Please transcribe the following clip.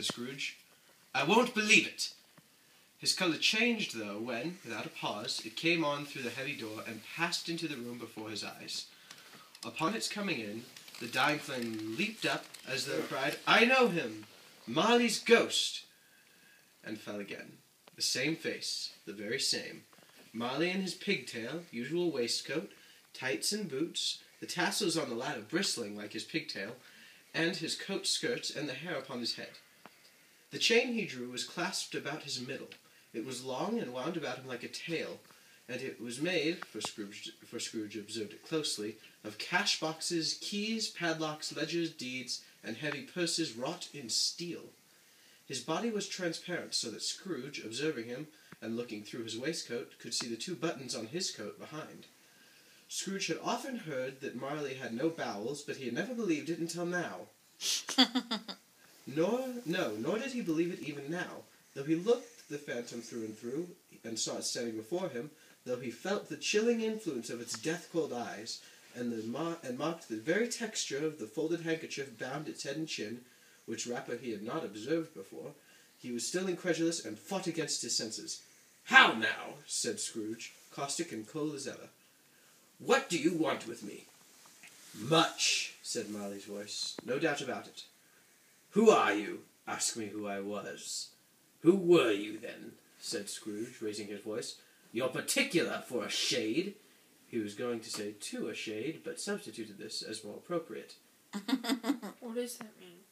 Scrooge. "I won't believe it." His colour changed, though, when, without a pause, it came on through the heavy door and passed into the room before his eyes. Upon its coming in, the dying flame leaped up as though it cried, "I know him! Marley's ghost!" and fell again. The same face, the very same. Marley in his pigtail, usual waistcoat, tights and boots, the tassels on the latter bristling like his pigtail, and his coat skirts and the hair upon his head. The chain he drew was clasped about his middle. It was long and wound about him like a tail, and it was made, for Scrooge observed it closely, of cash boxes, keys, padlocks, ledgers, deeds, and heavy purses wrought in steel. His body was transparent, so that Scrooge, observing him, and looking through his waistcoat, could see the 2 buttons on his coat behind. Scrooge had often heard that Marley had no bowels, but he had never believed it until now. Nor did he believe it even now, though he looked the phantom through and through, and saw it standing before him, though he felt the chilling influence of its death-cold eyes, and marked the very texture of the folded handkerchief bound its head and chin, which wrapper he had not observed before, he was still incredulous and fought against his senses. "How now?" said Scrooge, caustic and cold as ever. "What do you want with me?" "Much," said Marley's voice. "No doubt about it." "Who are you?" "Ask me who I was." "Who were you, then?" said Scrooge, raising his voice. "You're particular for a shade." He was going to say to a shade, but substituted this as more appropriate. What does that mean?